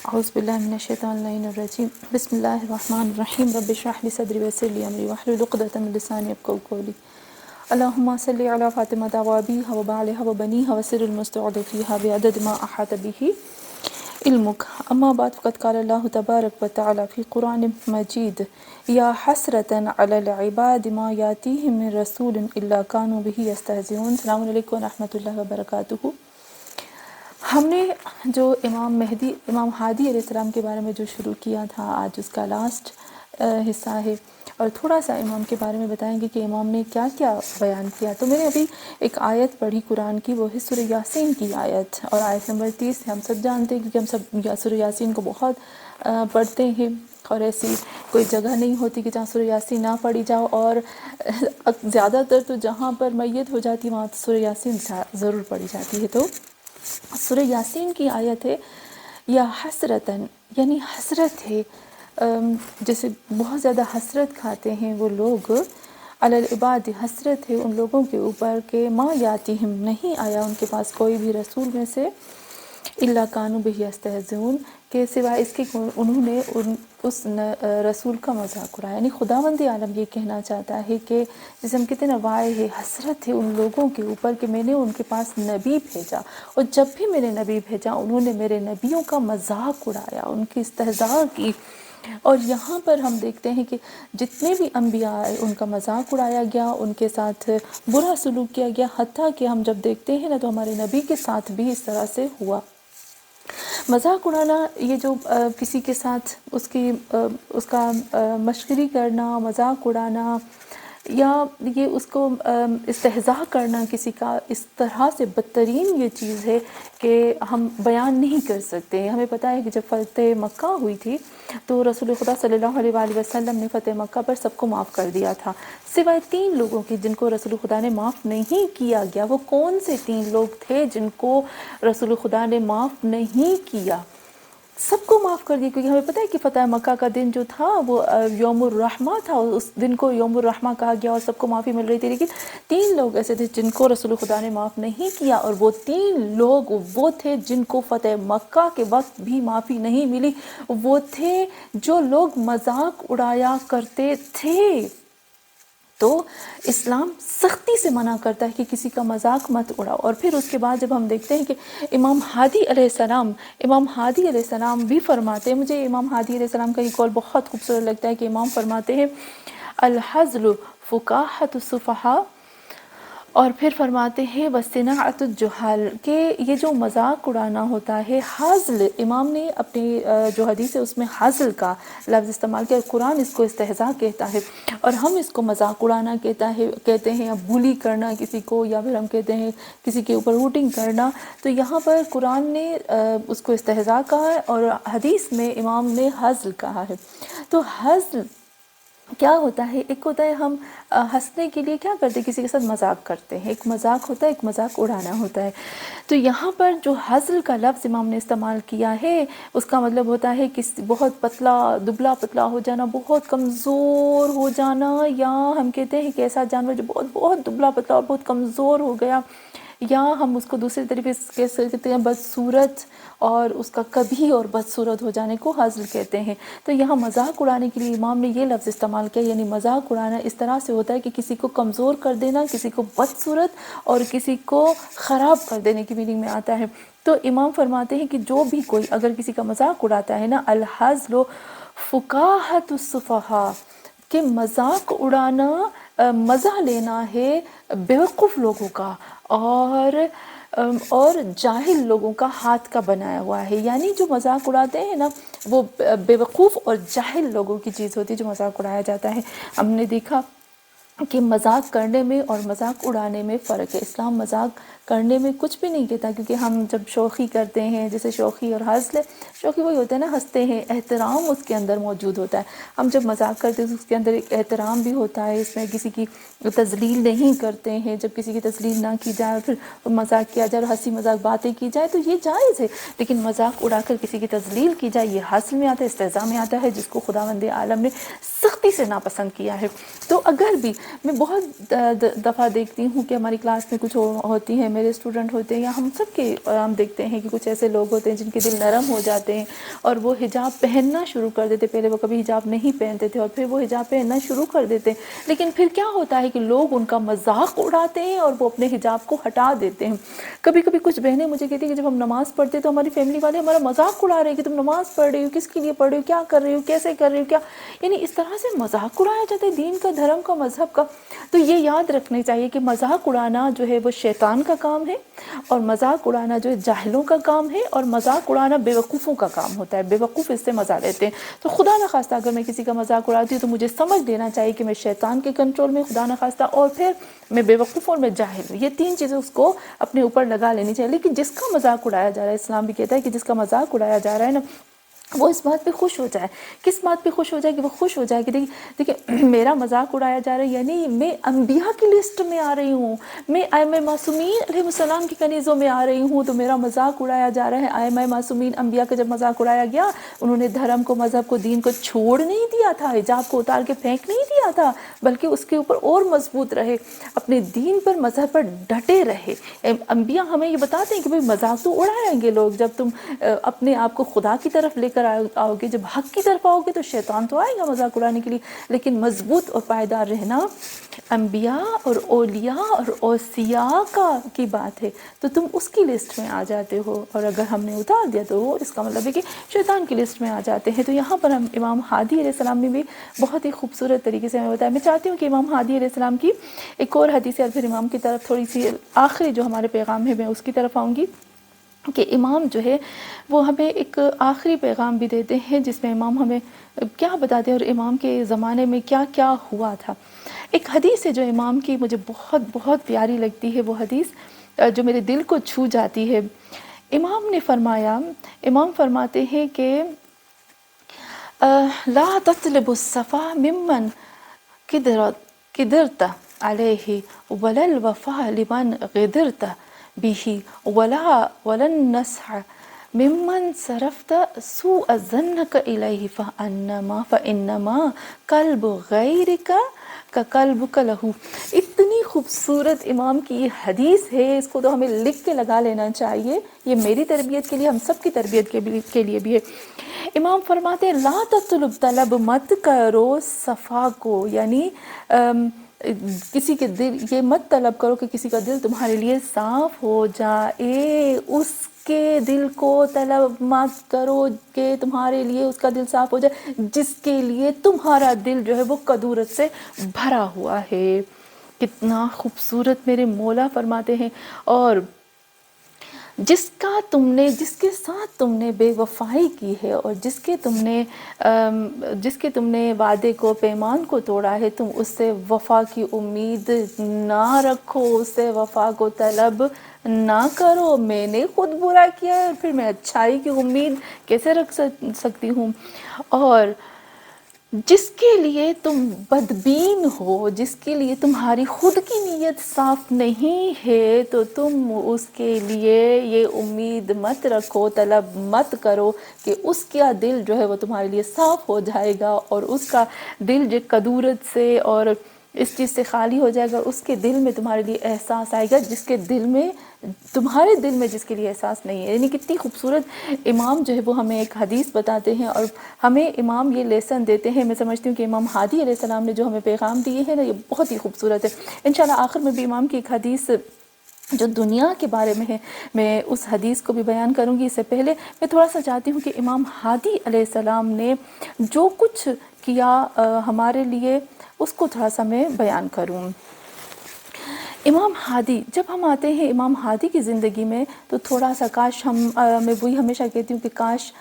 اعوذ باللہ من الشیطان اللعین الرجیم بسم اللہ الرحمن الرحیم رب اشرح لی صدری ویسر لی امری واحلل عقدۃ من لسانی یفقهوا قولی اللہم صلی علی فاطمۃ وابیہا وبعلہا وبنیہا وسر المستودع فیہا بعدد ما احاط بہ علمک اما بعد فقد قال اللہ تبارک وتعالی فی قرآن مجید یا حسرۃ علی العباد ما یاتیہم من رسول الا کانوا بہ یستہزئون۔ السلام علیکم ورحمۃ اللہ وبرکاتہ۔ ہم نے جو امام ہادی علیہ السلام کے بارے میں جو شروع کیا تھا، آج اس کا لاسٹ حصہ ہے، اور تھوڑا سا امام کے بارے میں بتائیں گے کہ امام نے کیا کیا بیان کیا۔ تو میں نے ابھی ایک آیت پڑھی قرآن کی، وہ ہے سورہ یاسین کی آیت، اور آیت نمبر 30 ہم سب جانتے ہیں کیونکہ ہم سب سورہ یاسین کو بہت پڑھتے ہیں، اور ایسی کوئی جگہ نہیں ہوتی کہ جہاں سورہ یاسین نہ پڑھی جاؤ، اور زیادہ تر تو جہاں پر میت ہو جاتی وہاں سورہ یاسین ضرور پڑھی جاتی ہے۔ تو سورہ یاسین کی آیت ہے یا حسرتاً، یعنی حسرت ہے، جیسے بہت زیادہ حسرت کھاتے ہیں وہ لوگ، علی العباد، حسرت ہے ان لوگوں کے اوپر کہ ما یاتیہم، نہیں آیا ان کے پاس کوئی بھی رسول میں سے، الا کانوا بہ یستہزئون، کہ سوائے اس کے انہوں نے اس رسول کا مذاق اڑایا۔ یعنی خداوند عالم یہ کہنا چاہتا ہے کہ جسے ہم کہتے ہیں نا، وائے ہے، حسرت ہے ان لوگوں کے اوپر کہ میں نے ان کے پاس نبی بھیجا، اور جب بھی میں نے نبی بھیجا انہوں نے میرے نبیوں کا مذاق اڑایا، ان کی استہزاء کی۔ اور یہاں پر ہم دیکھتے ہیں کہ جتنے بھی انبیاء آئے ان کا مذاق اڑایا گیا، ان کے ساتھ برا سلوک کیا گیا، حتیٰ کہ ہم جب دیکھتے ہیں نا تو ہمارے نبی کے ساتھ بھی اس طرح سے ہوا۔ مذاق اڑانا، یہ جو کسی کے ساتھ اس کا مشکری کرنا، مذاق اڑانا، یا یہ اس کو استہزاء کرنا کسی کا، اس طرح سے بدترین یہ چیز ہے کہ ہم بیان نہیں کر سکتے۔ ہمیں پتہ ہے کہ جب فتح مکہ ہوئی تھی تو رسول خدا صلی اللہ علیہ وآلہ وسلم نے فتح مکہ پر سب کو معاف کر دیا تھا، سوائے 3 لوگوں کی جن کو رسول خدا نے معاف نہیں کیا گیا۔ وہ کون سے 3 لوگ تھے جن کو رسول خدا نے معاف نہیں کیا؟ سب کو معاف کر دیا، کیونکہ ہمیں پتہ ہے کہ فتح مکہ کا دن جو تھا وہ یوم الرحمہ تھا، اس دن کو یوم الرحمہ کہا گیا اور سب کو معافی مل رہی تھی، لیکن 3 لوگ ایسے تھے جن کو رسول خدا نے معاف نہیں کیا، اور وہ 3 لوگ وہ تھے جن کو فتح مکہ کے وقت بھی معافی نہیں ملی۔ وہ تھے جو لوگ مذاق اڑایا کرتے تھے۔ تو اسلام سختی سے منع کرتا ہے کہ کسی کا مذاق مت اڑاؤ۔ اور پھر اس کے بعد جب ہم دیکھتے ہیں کہ امام ہادی علیہ السلام بھی فرماتے ہیں، مجھے امام ہادی علیہ السلام کا یہ قول بہت خوبصورت لگتا ہے کہ امام فرماتے ہیں الحزل فقاحت السفہاء، اور پھر فرماتے ہیں وصناعت الجہال، کہ یہ جو مذاق اڑانا ہوتا ہے، حزل، امام نے اپنی جو حدیث ہے اس میں حزل کا لفظ استعمال کیا، قرآن اس کو استہزاء کہتا ہے اور ہم اس کو مذاق اڑانا کہتے ہیں، بولی کرنا کسی کو، یا پھر ہم کہتے ہیں کسی کے اوپر ہوٹنگ کرنا۔ تو یہاں پر قرآن نے اس کو استہزاء کہا ہے اور حدیث میں امام نے حزل کہا ہے۔ تو حزل کیا ہوتا ہے؟ ایک ہوتا ہے ہم ہنسنے کے لیے کیا کرتے ہیں، کسی کے ساتھ مذاق کرتے ہیں، ایک مذاق ہوتا ہے، ایک مذاق اڑانا ہوتا ہے۔ تو یہاں پر جو حزل کا لفظ امام نے استعمال کیا ہے، اس کا مطلب ہوتا ہے کہ بہت پتلا، دبلا پتلا ہو جانا، بہت کمزور ہو جانا، یا ہم کہتے ہیں کہ ایسا جانور جو بہت بہت دبلا پتلا اور بہت کمزور ہو گیا، یا ہم اس کو دوسرے طریقے سے کہہ سکتے ہیں بدصورت، اور اس کا کبھی اور بدصورت ہو جانے کو حزل کہتے ہیں۔ تو یہاں مذاق اڑانے کے لیے امام نے یہ لفظ استعمال کیا، یعنی مذاق اڑانا اس طرح سے ہوتا ہے کہ کسی کو کمزور کر دینا، کسی کو بدصورت اور کسی کو خراب کر دینے کی میننگ میں آتا ہے۔ تو امام فرماتے ہیں کہ جو بھی کوئی اگر کسی کا مذاق اڑاتا ہے نا، الحزل فقاحت السفہاء، کہ مذاق اڑانا، مزہ لینا ہے بیوقوف لوگوں کا اور جاہل لوگوں کا ہاتھ کا بنایا ہوا ہے۔ یعنی جو مذاق اڑاتے ہیں نا، وہ بیوقوف اور جاہل لوگوں کی چیز ہوتی ہے جو مذاق اڑایا جاتا ہے۔ ہم نے دیکھا کہ مذاق کرنے میں اور مذاق اڑانے میں فرق ہے۔ اسلام مذاق کرنے میں کچھ بھی نہیں کہتا، کیونکہ ہم جب شوخی کرتے ہیں، جیسے شوخی اور حزل، شوخی وہی ہوتا ہے نا، ہنستے ہیں، احترام اس کے اندر موجود ہوتا ہے۔ ہم جب مذاق کرتے ہیں تو اس کے اندر ایک احترام بھی ہوتا ہے، اس میں کسی کی تذلیل نہیں کرتے ہیں، جب کسی کی تذلیل نہ کی جائے اور پھر مذاق کیا جائے اور ہنسی مذاق باتیں کی جائے تو یہ جائز ہے، لیکن مذاق اڑا کر کسی کی تذلیل کی جائے یہ حزل میں آتا ہے، استہزاء میں آتا ہے، جس کو خداوند عالم نے سختی سے ناپسند کیا ہے۔ تو اگر بھی میں بہت دفعہ دیکھتی ہوں کہ ہماری کلاس میں کچھ ہوتی ہیں، میرے اسٹوڈنٹ ہوتے ہیں یا ہم سب کے ہم دیکھتے ہیں کہ کچھ ایسے لوگ ہوتے ہیں جن کے دل نرم ہو جاتے ہیں اور وہ حجاب پہننا شروع کر دیتے. پہلے وہ کبھی حجاب نہیں پہنتے تھے اور پھر وہ حجاب پہننا شروع کر دیتے ہیں، لیکن پھر کیا ہوتا ہے کہ لوگ ان کا مذاق اڑاتے ہیں اور وہ اپنے حجاب کو ہٹا دیتے ہیں. کبھی کبھی کچھ بہنیں مجھے کہتی ہیں کہ جب ہم نماز پڑھتے تو ہماری فیملی والے ہمارا مذاق اڑا رہے ہیں کہ تم نماز پڑھ رہی ہو، کس کے لیے پڑھ رہی ہو، کیا کر رہی ہو، کیسے کر رہی ہو، کیا یعنی اس طرح سے مذاق اڑایا جاتا ہے دین کا، دھرم کا، مذہب کا. تو یہ یاد رکھنا چاہیے کہ مذاق اڑانا جو ہے وہ شیطان کا کام ہے، اور مذاق اڑانا جو ہے جاہلوں کا کام ہے، اور مذاق اڑانا بے وقوفوں کا کام ہوتا ہے. بے وقوف اس سے مزہ لیتے ہیں. تو خدا نخواستہ اگر میں کسی کا مذاق اڑاتی ہوں تو مجھے سمجھ لینا چاہیے کہ میں شیطان کے کنٹرول میں، خدا نخواستہ، اور پھر میں بے وقوف اور میں جاہل ہوں. یہ تین چیزیں اس کو اپنے اوپر لگا لینی چاہیے. لیکن جس کا مذاق اڑایا جا رہا ہے، اسلام بھی کہتا ہے کہ جس کا مذاق اڑایا جا رہا ہے نا، وہ اس بات پہ خوش ہو جائے. کس بات پہ خوش ہو جائے؟ کہ وہ خوش ہو جائے کہ دیکھیں میرا مذاق اڑایا جا رہا ہے، یعنی میں انبیاء کی لسٹ میں آ رہی ہوں، میں ائمہ معصومین علیہ السلام کی کنیزوں میں آ رہی ہوں، تو میرا مذاق اڑایا جا رہا ہے. ائمہ معصومین انبیاء کا جب مذاق اڑایا گیا، انہوں نے دھرم کو، مذہب کو، دین کو چھوڑ نہیں دیا تھا، حجاب کو اتار کے پھینک نہیں دیا تھا، بلکہ اس کے اوپر اور مضبوط رہے، اپنے دین پر، مذہب پر ڈٹے رہے. انبیاء ہمیں یہ بتاتے ہیں کہ بھئی مذاق تو اڑائیں گے لوگ، جب تم اپنے آپ کو خدا کی طرف لے کر آؤ گے، جب حق کی طرف آؤ گے تو شیطان تو آئے گا مذاق اڑانے کے لیے. لیکن مضبوط اور پائیدار رہنا انبیاء اور اولیاء اور اوصیاء کی بات ہے، تو تم اس کی لسٹ میں آ جاتے ہو، اور اگر ہم نے اتار دیا تو وہ اس کا مطلب ہے کہ شیطان کی لسٹ میں آ جاتے ہیں. تو یہاں پر ہم امام ہادی علیہ السلام نے بھی بہت ہی خوبصورت طریقے سے ہمیں بتایا. میں چاہتی ہوں کہ امام ہادی علیہ السلام کی ایک اور حدیث ہے، اور پھر امام کی طرف تھوڑی سی آخری جو ہمارے پیغام ہے میں اس کی طرف آؤں گی، کہ امام جو ہے وہ ہمیں ایک آخری پیغام بھی دیتے ہیں جس میں امام ہمیں کیا بتاتے ہیں اور امام کے زمانے میں کیا کیا ہوا تھا. ایک حدیث ہے جو امام کی مجھے بہت بہت پیاری لگتی ہے، وہ حدیث جو میرے دل کو چھو جاتی ہے. امام نے فرمایا، امام فرماتے ہیں کہ لا تطلب الصفا ممن قدرت علیہ ولا الوفاء لمن غدرت به ولا النصح ممن صرفت سوء ظنك إليه فإنما قلب غيرك كقلبك له. اتنی خوبصورت امام کی یہ حدیث ہے، اس کو تو ہمیں لکھ کے لگا لینا چاہیے. یہ میری تربیت کے لیے، ہم سب کی تربیت کے لیے بھی ہے. امام فرماتے ہیں لا تطلب، طلب مت کرو صفا کو، یعنی کسی کے دل، یہ مت طلب کرو کہ کسی کا دل تمہارے لیے صاف ہو جائے. اس کے دل کو طلب مت کرو کہ تمہارے لیے اس کا دل صاف ہو جائے جس کے لیے تمہارا دل جو ہے وہ کدورت سے بھرا ہوا ہے. کتنا خوبصورت میرے مولا فرماتے ہیں. اور جس کے ساتھ تم نے بے وفائی کی ہے، اور جس کے تم نے وعدے کو، پیمان کو توڑا ہے، تم اس سے وفا کی امید نہ رکھو، اس سے وفا کو طلب نہ کرو. میں نے خود برا کیا ہے، پھر میں اچھائی کی امید کیسے رکھ سکتی ہوں؟ اور جس کے لیے تم بدبین ہو، جس کے لیے تمہاری خود کی نیت صاف نہیں ہے، تو تم اس کے لیے یہ امید مت رکھو، طلب مت کرو کہ اس کا دل جو ہے وہ تمہارے لیے صاف ہو جائے گا، اور اس کا دل جو کدورت سے اور اس چیز سے خالی ہو جائے گا. اس کے دل میں تمہارے لیے احساس آئے گا جس کے دل میں، تمہارے دل میں جس کے لیے احساس نہیں ہے. یعنی کتنی خوبصورت امام جو ہے وہ ہمیں ایک حدیث بتاتے ہیں، اور ہمیں امام یہ لیسن دیتے ہیں. میں سمجھتی ہوں کہ امام ہادی علیہ السلام نے جو ہمیں پیغام دیے ہیں نا، یہ بہت ہی خوبصورت ہے. انشاءاللہ آخر میں بھی امام کی ایک حدیث جو دنیا کے بارے میں ہے، میں اس حدیث کو بھی بیان کروں گی. اس سے پہلے میں تھوڑا سا چاہتی ہوں کہ امام ہادی علیہ السلام نے جو کچھ کیا ہمارے لیے، اس کو تھوڑا سا میں بیان کروں. امام ہادی، جب ہم آتے ہیں امام ہادی کی زندگی میں، تو تھوڑا سا کاش میں وہی ہمیشہ کہتی ہوں کہ کاش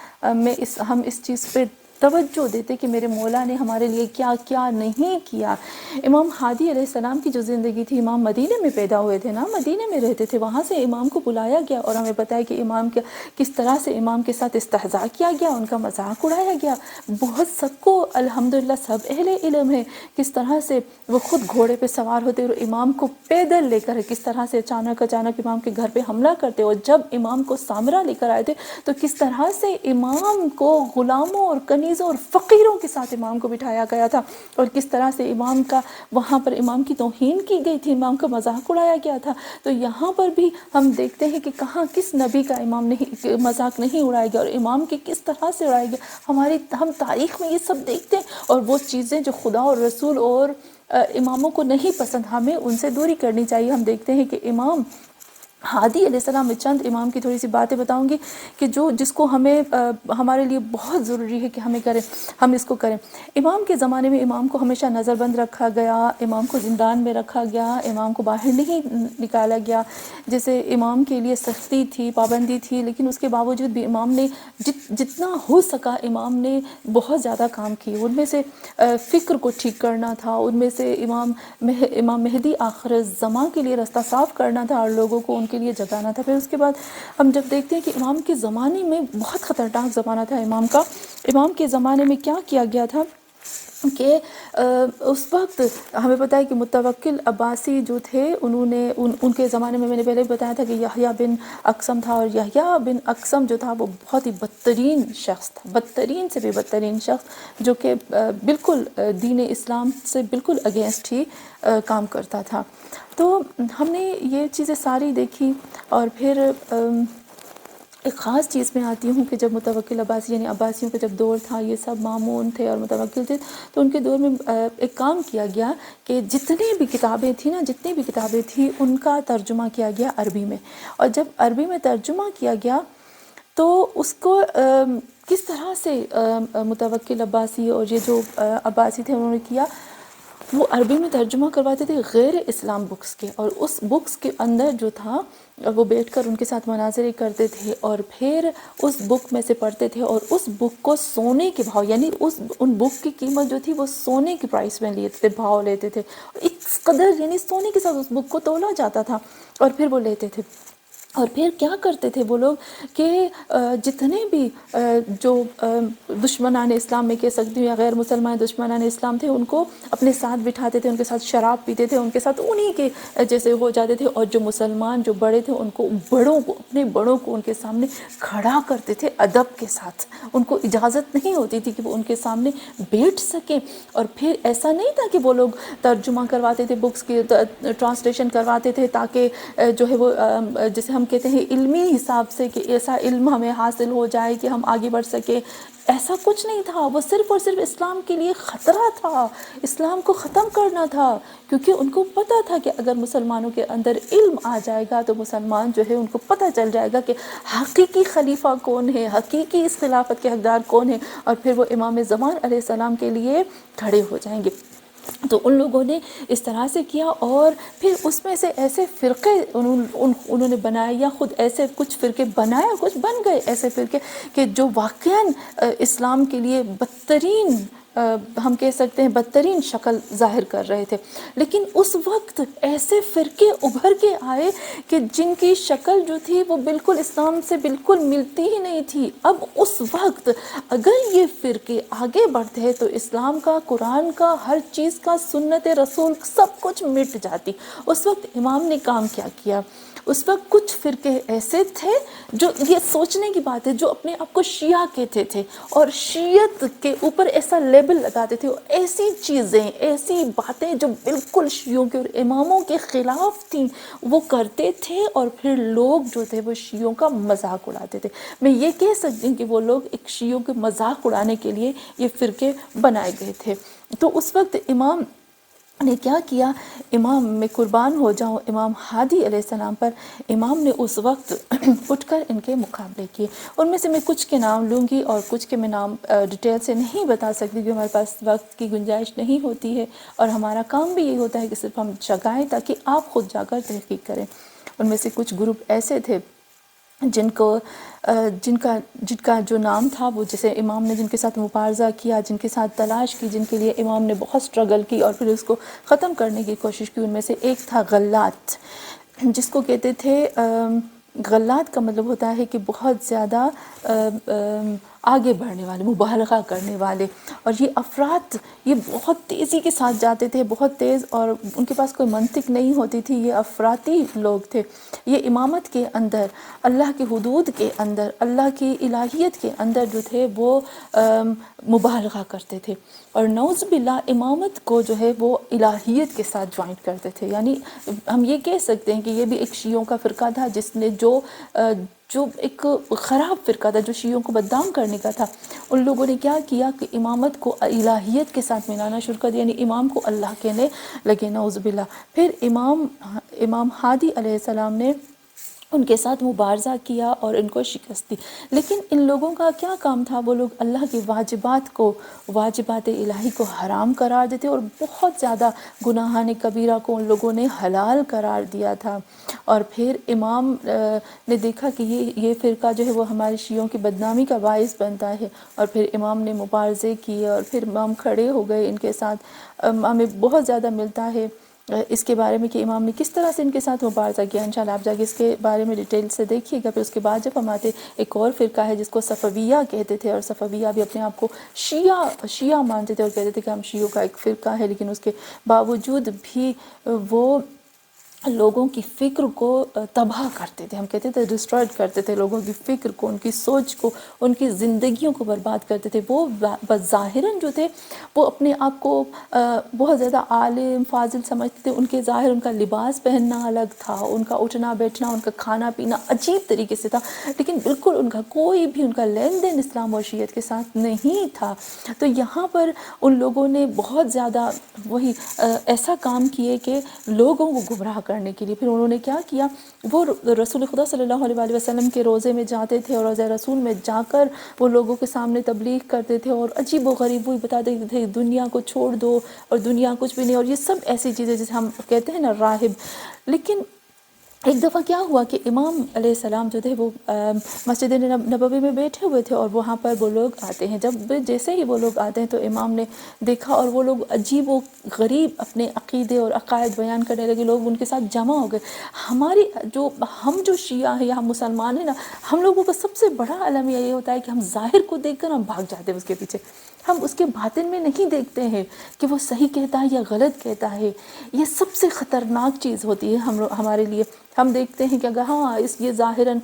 ہم اس چیز پہ توجہ دیتے کہ میرے مولا نے ہمارے لیے کیا کیا نہیں کیا. امام ہادی علیہ السلام کی جو زندگی تھی، امام مدینے میں پیدا ہوئے تھے نا، مدینے میں رہتے تھے، وہاں سے امام کو بلایا گیا، اور ہمیں پتہ ہے کہ امام کس طرح سے امام کے ساتھ استہزاء کیا گیا، ان کا مذاق اڑایا گیا. بہت سب کو الحمدللہ سب اہل علم ہے کس طرح سے وہ خود گھوڑے پہ سوار ہوتے اور امام کو پیدل لے کر کس طرح سے اچانک امام کے گھر پہ حملہ کرتے، اور جب امام کو سامرا لے کر آئے تھے تو کس طرح سے امام کو غلاموں اور کنی کنیزوں اور فقیروں کے ساتھ امام کو بٹھایا گیا تھا، اور کس طرح سے امام کا وہاں پر امام کی توہین کی گئی تھی، امام کا مذاق اڑایا گیا تھا۔ تو یہاں پر بھی ہم دیکھتے ہیں کہ کہاں کس نبی کا امام نہیں مذاق نہیں اڑایا گیا، اور امام کی کس طرح سے اڑایا گیا۔ ہم تاریخ میں یہ سب دیکھتے ہیں، اور وہ چیزیں جو خدا اور رسول اور اماموں کو نہیں پسند، ہمیں ان سے دوری کرنی چاہیے۔ ہم دیکھتے ہیں کہ امام ہادی علیہ السلام، میں چند امام کی تھوڑی سی باتیں بتاؤں گی کہ جس کو ہمیں ہمارے لیے بہت ضروری ہے کہ ہم اس کو کریں۔ امام کے زمانے میں امام کو ہمیشہ نظر بند رکھا گیا، امام کو زندان میں رکھا گیا، امام کو باہر نہیں نکالا گیا۔ جیسے امام کے لیے سختی تھی، پابندی تھی، لیکن اس کے باوجود بھی امام نے جتنا ہو سکا امام نے بہت زیادہ کام کیے۔ ان میں سے فکر کو ٹھیک کرنا تھا، ان میں سے امام مہدی آخر الزمان کے لیے راستہ صاف کرنا تھا اور لوگوں کو ان کے لیے جگانا تھا۔ پھر اس کے بعد ہم جب دیکھتے ہیں کہ امام کے زمانے میں بہت خطرناک زمانہ تھا امام کا۔ امام کے زمانے میں کیا کیا گیا تھا کہ اس وقت ہمیں پتہ ہے کہ متوکل عباسی جو تھے، انہوں نے ان کے زمانے میں نے پہلے بتایا تھا کہ یحییٰ بن اقسم تھا، اور یحییٰ بن اقسم جو تھا وہ بہت ہی بدترین شخص تھا، بدترین سے بھی بدترین شخص، جو کہ بالکل دین اسلام سے بالکل اگینسٹ ہی کام کرتا تھا۔ تو ہم نے یہ چیزیں ساری دیکھی، اور پھر ایک خاص چیز میں آتی ہوں کہ جب متوکل عباسی یعنی عباسیوں کا جب دور تھا، یہ سب مامون تھے اور متوکل تھے، تو ان کے دور میں ایک کام کیا گیا کہ جتنی بھی کتابیں تھیں ان کا ترجمہ کیا گیا عربی میں، اور جب عربی میں ترجمہ کیا گیا تو اس کو کس طرح سے متوکل عباسی اور یہ جو عباسی تھے انہوں نے کیا، وہ عربی میں ترجمہ کرواتے تھے غیر اسلام بکس کے، اور اس بکس کے اندر جو تھا وہ بیٹھ کر ان کے ساتھ مناظرے کرتے تھے، اور پھر اس بک میں سے پڑھتے تھے، اور اس بک کو سونے کے بھاؤ، یعنی ان بک کی قیمت جو تھی وہ سونے کے پرائس میں لیتے تھے، بھاؤ لیتے تھے، اس قدر یعنی سونے کے ساتھ اس بک کو تولا جاتا تھا، اور پھر وہ لیتے تھے۔ اور پھر کیا کرتے تھے وہ لوگ کہ جتنے بھی جو دشمنان اسلام میں کہہ سکتی ہوں یا غیر مسلمان دشمنان اسلام تھے، ان کو اپنے ساتھ بٹھاتے تھے، ان کے ساتھ شراب پیتے تھے، ان کے ساتھ انہی کے جیسے ہو جاتے تھے، اور جو مسلمان جو بڑے تھے ان کو اپنے بڑوں کو ان کے سامنے کھڑا کرتے تھے ادب کے ساتھ، ان کو اجازت نہیں ہوتی تھی کہ وہ ان کے سامنے بیٹھ سکیں۔ اور پھر ایسا نہیں تھا کہ وہ لوگ ترجمہ کرواتے تھے، بکس کی ٹرانسلیشن کرواتے تھے تاکہ جو ہے وہ جیسے ہم کہتے ہیں علمی حساب سے کہ ایسا علم ہمیں حاصل ہو جائے کہ ہم آگے بڑھ سکیں، ایسا کچھ نہیں تھا۔ وہ صرف اور صرف اسلام کے لیے خطرہ تھا، اسلام کو ختم کرنا تھا، کیونکہ ان کو پتہ تھا کہ اگر مسلمانوں کے اندر علم آ جائے گا تو مسلمان جو ہے ان کو پتہ چل جائے گا کہ حقیقی خلیفہ کون ہے، حقیقی اس خلافت کے حقدار کون ہے، اور پھر وہ امام زمان علیہ السلام کے لیے کھڑے ہو جائیں گے۔ تو ان لوگوں نے اس طرح سے کیا، اور پھر اس میں سے ایسے فرقے انہوں نے بنائے، یا خود ایسے کچھ فرقے بنائے، کچھ بن گئے ایسے فرقے کہ جو واقعاً اسلام کے لیے بدترین ہم کہہ سکتے ہیں بدترین شکل ظاہر کر رہے تھے۔ لیکن اس وقت ایسے فرقے ابھر کے آئے کہ جن کی شکل جو تھی وہ بالکل اسلام سے بالکل ملتی ہی نہیں تھی۔ اب اس وقت اگر یہ فرقے آگے بڑھتے تو اسلام کا، قرآن کا، ہر چیز کا، سنت رسول سب کچھ مٹ جاتی۔ اس وقت امام نے کام کیا کیا، اس وقت کچھ فرقے ایسے تھے جو یہ سوچنے کی بات ہے، جو اپنے آپ کو شیعہ کہتے تھے اور شیعت کے اوپر ایسا لیبل لگاتے تھے، اور ایسی چیزیں، ایسی باتیں جو بالکل شیعوں کے اور اماموں کے خلاف تھیں وہ کرتے تھے، اور پھر لوگ جو تھے وہ شیعوں کا مذاق اڑاتے تھے۔ میں یہ کہہ سکتی ہوں کہ وہ لوگ ایک شیعوں کے مذاق اڑانے کے لیے یہ فرقے بنائے گئے تھے۔ تو اس وقت امام نے کیا کیا، امام میں قربان ہو جاؤں امام ہادی علیہ السلام پر، امام نے اس وقت اٹھ کر ان کے مقابلے کیے۔ ان میں سے میں کچھ کے نام لوں گی اور کچھ کے میں نام ڈیٹیل سے نہیں بتا سکتی کیونکہ ہمارے پاس وقت کی گنجائش نہیں ہوتی ہے، اور ہمارا کام بھی یہی ہوتا ہے کہ صرف ہم جگائیں تاکہ آپ خود جا کر تحقیق کریں۔ ان میں سے کچھ گروپ ایسے تھے جن کا جو نام تھا وہ جیسے امام نے جن کے ساتھ مبارزہ کیا، جن کے ساتھ تلاش کی، جن کے لیے امام نے بہت سٹرگل کی اور پھر اس کو ختم کرنے کی کوشش کی، ان میں سے ایک تھا غلات، جس کو کہتے تھے غلات کا مطلب ہوتا ہے کہ بہت زیادہ آگے بڑھنے والے، مبالغہ کرنے والے، اور یہ افراد یہ بہت تیزی کے ساتھ جاتے تھے، بہت تیز، اور ان کے پاس کوئی منطق نہیں ہوتی تھی، یہ افراطی لوگ تھے، یہ امامت کے اندر، اللہ کی حدود کے اندر، اللہ کی الہیت کے اندر جو تھے وہ مبالغہ کرتے تھے، اور نعوذ باللہ امامت کو جو ہے وہ الہیت کے ساتھ جوائنٹ کرتے تھے. یعنی ہم یہ کہہ سکتے ہیں کہ یہ بھی ایک شیعوں کا فرقہ تھا جس نے جو ایک خراب فرقہ تھا، جو شیعوں کو بدنام کرنے کا تھا. ان لوگوں نے کیا کیا کہ امامت کو الہیت کے ساتھ ملانا شروع کر دیا، یعنی امام کو اللہ کہنے لگے، نعوذ باللہ. پھر امام ہادی علیہ السلام نے ان کے ساتھ مبارزہ کیا اور ان کو شکست دی. لیکن ان لوگوں کا کیا کام تھا؟ وہ لوگ اللہ کے واجبات الہی کو حرام قرار دیتے، اور بہت زیادہ گناہان کبیرہ کو ان لوگوں نے حلال قرار دیا تھا. اور پھر امام نے دیکھا کہ یہ فرقہ جو ہے وہ ہمارے شیعوں کی بدنامی کا باعث بنتا ہے، اور پھر امام نے مبارزے کیے، اور پھر امام کھڑے ہو گئے ان کے ساتھ. ہمیں بہت زیادہ ملتا ہے اس کے بارے میں کہ امام نے کس طرح سے ان کے ساتھ مبارزہ کیا. انشاءاللہ آپ جا کے اس کے بارے میں ڈیٹیل سے دیکھیے گا. پھر اس کے بعد جب ہم آتے، ایک اور فرقہ ہے جس کو صفویہ کہتے تھے، اور صفویہ بھی اپنے آپ کو شیعہ مانتے تھے، اور کہتے تھے کہ ہم شیعوں کا ایک فرقہ ہے، لیکن اس کے باوجود بھی وہ لوگوں کی فکر کو تباہ کرتے تھے. ہم کہتے تھے ڈسٹرائڈ کرتے تھے لوگوں کی فکر کو، ان کی سوچ کو، ان کی زندگیوں کو برباد کرتے تھے. وہ بظاہراً جو تھے وہ اپنے آپ کو بہت زیادہ عالم فاضل سمجھتے تھے. ان کے ظاہر، ان کا لباس پہننا الگ تھا، ان کا اٹھنا بیٹھنا، ان کا کھانا پینا عجیب طریقے سے تھا، لیکن بالکل ان کا کوئی بھی ان کا لین دین اسلام اور شیعت کے ساتھ نہیں تھا. تو یہاں پر ان لوگوں نے بہت زیادہ وہی ایسا کام کیے کہ لوگوں کو گمراہ کرنے کے لیے. پھر انہوں نے کیا کیا؟ وہ رسول خدا صلی اللہ علیہ وسلم کے روضے میں جاتے تھے، اور روضہ رسول میں جا کر وہ لوگوں کے سامنے تبلیغ کرتے تھے، اور عجیب و غریب وہی بتا دیتے تھے دنیا کو چھوڑ دو، اور دنیا کچھ بھی نہیں، اور یہ سب ایسی چیزیں جسے ہم کہتے ہیں نا راہب. لیکن ایک دفعہ کیا ہوا کہ امام علیہ السلام جو تھے وہ مسجد نبوی میں بیٹھے ہوئے تھے، اور وہاں پر وہ لوگ آتے ہیں. جیسے ہی وہ لوگ آتے ہیں تو امام نے دیکھا، اور وہ لوگ عجیب و غریب اپنے عقیدے اور عقائد بیان کرنے لگے. لوگ ان کے ساتھ جمع ہو گئے. ہم جو شیعہ ہیں یا ہم مسلمان ہیں نا، ہم لوگوں کا سب سے بڑا المیہ یہ ہوتا ہے کہ ہم ظاہر کو دیکھ کر ہم بھاگ جاتے ہیں اس کے پیچھے. ہم اس کے باطن میں نہیں دیکھتے ہیں کہ وہ صحیح کہتا ہے یا غلط کہتا ہے. یہ سب سے خطرناک چیز ہوتی ہے ہمارے لیے. ہم دیکھتے ہیں کہ اگر یہ ظاہراً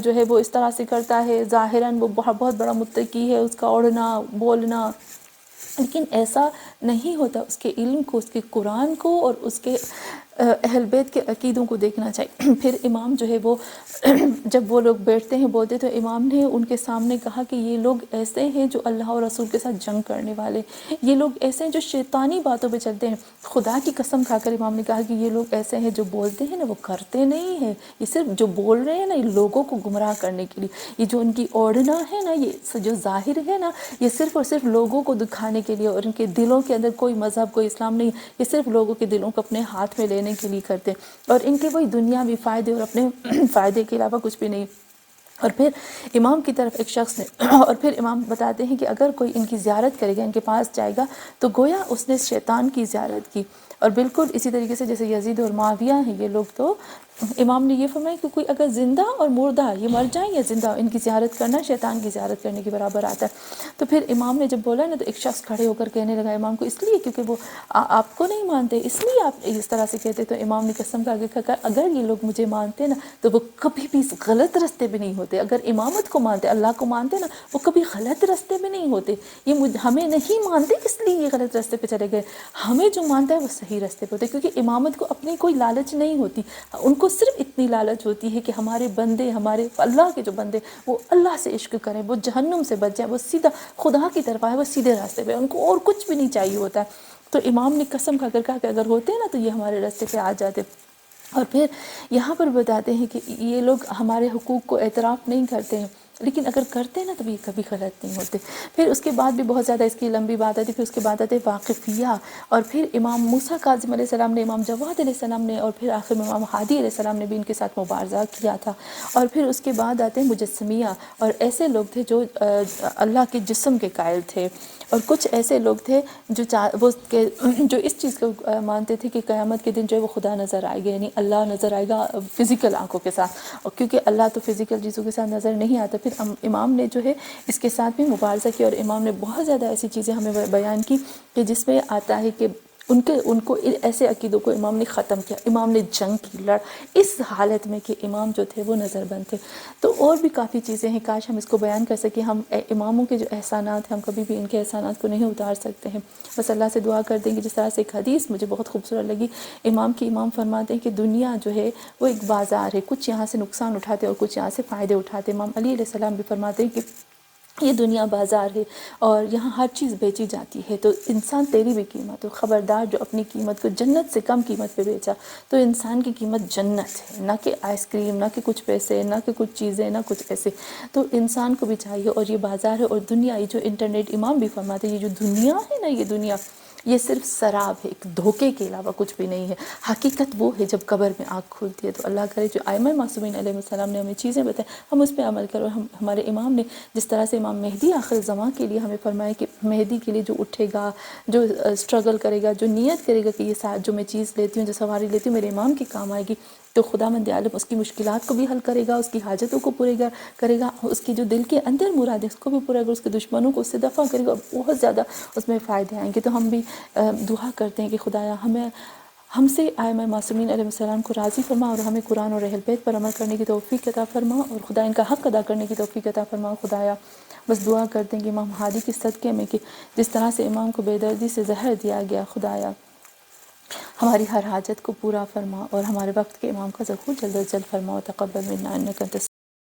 جو ہے وہ اس طرح سے کرتا ہے، ظاہراً وہ بہت بڑا متقی ہے، اس کا اڑنا بولنا، لیکن ایسا نہیں ہوتا. اس کے علم کو، اس کے قرآن کو، اور اس کے اہل بیت کے عقیدوں کو دیکھنا چاہیے. پھر امام جو ہے وہ جب وہ لوگ بیٹھتے ہیں بولتے، تو امام نے ان کے سامنے کہا کہ یہ لوگ ایسے ہیں جو اللہ اور رسول کے ساتھ جنگ کرنے والے، یہ لوگ ایسے ہیں جو شیطانی باتوں پہ چلتے ہیں. خدا کی قسم کھا کر امام نے کہا کہ یہ لوگ ایسے ہیں جو بولتے ہیں نا وہ کرتے نہیں ہیں. یہ صرف جو بول رہے ہیں نا، یہ لوگوں کو گمراہ کرنے کے لیے. یہ جو ان کی اوڑھنا ہے نا، یہ جو ظاہر ہے نا، یہ صرف اور صرف لوگوں کو دکھانے کے لیے، اور ان کے دلوں کے اندر کوئی مذہب، کوئی اسلام نہیں. یہ صرف لوگوں کے دلوں کو اپنے ہاتھ میں لینے کے لیے کرتے ہیں، اور ان کے وہی دنیاوی فائدے اور اپنے فائدے کے علاوہ کچھ بھی نہیں. اور پھر امام کی طرف ایک شخص نے اور پھر امام بتاتے ہیں کہ اگر کوئی ان کی زیارت کرے گا، ان کے پاس جائے گا، تو گویا اس نے شیطان کی زیارت کی. اور بالکل اسی طریقے سے جیسے یزید اور معاویہ ہیں یہ لوگ، تو امام نے یہ فرمایا کہ کوئی اگر زندہ اور مردہ، یہ مر جائیں یا زندہ، ان کی زیارت کرنا شیطان کی زیارت کرنے کے برابر آتا ہے. تو پھر امام نے جب بولا نا، تو ایک شخص کھڑے ہو کر کہنے لگا امام کو، اس لیے کیونکہ وہ آپ کو نہیں مانتے، اس لیے آپ اس طرح سے کہتے. تو امام نے قسم کھا کے کہا اگر یہ لوگ مجھے مانتے نا تو وہ کبھی بھی اس غلط رستے پہ نہیں ہوتے. اگر امامت کو مانتے، اللہ کو مانتے نا، وہ کبھی غلط رستے پہ نہیں ہوتے. یہ ہمیں نہیں مانتے اس لیے یہ غلط رستے پہ چلے گئے. ہمیں جو مانتا ہے وہ صحیح رستے پہ ہوتے، کیونکہ امامت کو اپنی کوئی لالچ نہیں ہوتی. ان کو صرف اتنی لالچ ہوتی ہے کہ ہمارے بندے، ہمارے اللہ کے جو بندے، وہ اللہ سے عشق کریں، وہ جہنم سے بچ جائیں، وہ سیدھا خدا کی طرف آئے، وہ سیدھے راستے پہ. ان کو اور کچھ بھی نہیں چاہیے ہوتا ہے. تو امام نے قسم کھا کر کہا کہ اگر ہوتے نا تو یہ ہمارے راستے پہ آ جاتے. اور پھر یہاں پر بتاتے ہیں کہ یہ لوگ ہمارے حقوق کو اعتراف نہیں کرتے ہیں، لیکن اگر کرتے ہیں نا تو یہ کبھی غلط نہیں ہوتے. پھر اس کے بعد بھی بہت زیادہ اس کی لمبی بات آتی. پھر اس کے بعد آتے واقفیہ، اور پھر امام موسیٰ کاظم علیہ السلام نے، امام جواد علیہ السلام نے، اور پھر آخر میں امام ہادی علیہ السلام نے بھی ان کے ساتھ مبارزہ کیا تھا. اور پھر اس کے بعد آتے ہیں مجسمیہ، اور ایسے لوگ تھے جو اللہ کے جسم کے قائل تھے. اور کچھ ایسے لوگ تھے جو اس چیز کو مانتے تھے کہ قیامت کے دن جو ہے وہ خدا نظر آئے گا، یعنی اللہ نظر آئے گا فزیکل آنکھوں کے ساتھ، اور کیونکہ اللہ تو فزیکل چیزوں کے ساتھ نظر نہیں آتا۔ پھر امام نے جو ہے اس کے ساتھ بھی مبارزہ کیا، اور امام نے بہت زیادہ ایسی چیزیں ہمیں بیان کی کہ جس میں آتا ہے کہ ان کو ایسے عقیدوں کو امام نے ختم کیا، امام نے جنگ کی، اس حالت میں کہ امام جو تھے وہ نظر بند تھے۔ تو اور بھی کافی چیزیں ہیں، کاش ہم اس کو بیان کر سکیں۔ ہم اماموں کے جو احسانات ہیں ہم کبھی بھی ان کے احسانات کو نہیں اتار سکتے ہیں، بس اللہ سے دعا کر دیں کہ جس طرح سے ایک حدیث مجھے بہت خوبصورت لگی، امام فرماتے ہیں کہ دنیا جو ہے وہ ایک بازار ہے، کچھ یہاں سے نقصان اٹھاتے اور کچھ یہاں سے فائدے اٹھاتے۔ امام علی علیہ السلام بھی فرماتے ہیں کہ یہ دنیا بازار ہے اور یہاں ہر چیز بیچی جاتی ہے، تو انسان تیری بھی قیمت ہو، خبردار جو اپنی قیمت کو جنت سے کم قیمت پہ بیچا، تو انسان کی قیمت جنت ہے، نہ کہ آئس کریم، نہ کہ کچھ پیسے، نہ کہ کچھ چیزیں، نہ کچھ ایسے۔ تو انسان کو بھی چاہیے، اور یہ بازار ہے اور دنیا، یہ جو انٹرنیٹ، امام بھی فرماتے ہیں یہ جو دنیا ہے نا، یہ دنیا یہ صرف سراب ہے، ایک دھوکے کے علاوہ کچھ بھی نہیں ہے۔ حقیقت وہ ہے جب قبر میں آنکھ کھلتی ہے۔ تو اللہ کرے جو ائمہ معصومین علیہ السلام نے ہمیں چیزیں بتائیں ہم اس پہ عمل کریں، اور ہمارے امام نے جس طرح سے امام مہدی آخر زمان کے لیے ہمیں فرمایا کہ مہدی کے لیے جو اٹھے گا، جو اسٹرگل کرے گا، جو نیت کرے گا کہ یہ ساتھ جو میں چیز لیتی ہوں، جو سواری لیتی ہوں میرے امام کے کام آئے گی، تو خداوند عالم اس کی مشکلات کو بھی حل کرے گا، اس کی حاجتوں کو پورے کرے گا، اس کی جو دل کے اندر مراد ہے اس کو بھی پورا کرے گا، اس کے دشمنوں کو اس سے دفع کرے گا، بہت زیادہ اس میں فائدے آئیں گے۔ تو ہم بھی دعا کرتے ہیں کہ خدایا ہم سے ائمہ معصومین علیہ السلام کو راضی فرما، اور ہمیں قرآن اور اہل بیت پر عمل کرنے کی توفیق عطا فرما، اور خدا ان کا حق ادا کرنے کی توفیق عطا فرما۔ خدایا بس دعا کرتے ہیں کہ امام ہادی کے صدقے میں کہ جس طرح سے امام کو بے دردی سے زہر دیا گیا، خدایا ہماری ہر حاجت کو پورا فرما، اور ہمارے وقت کے امام کا ظہور جلد از جلد فرما، تقبل منا انک انت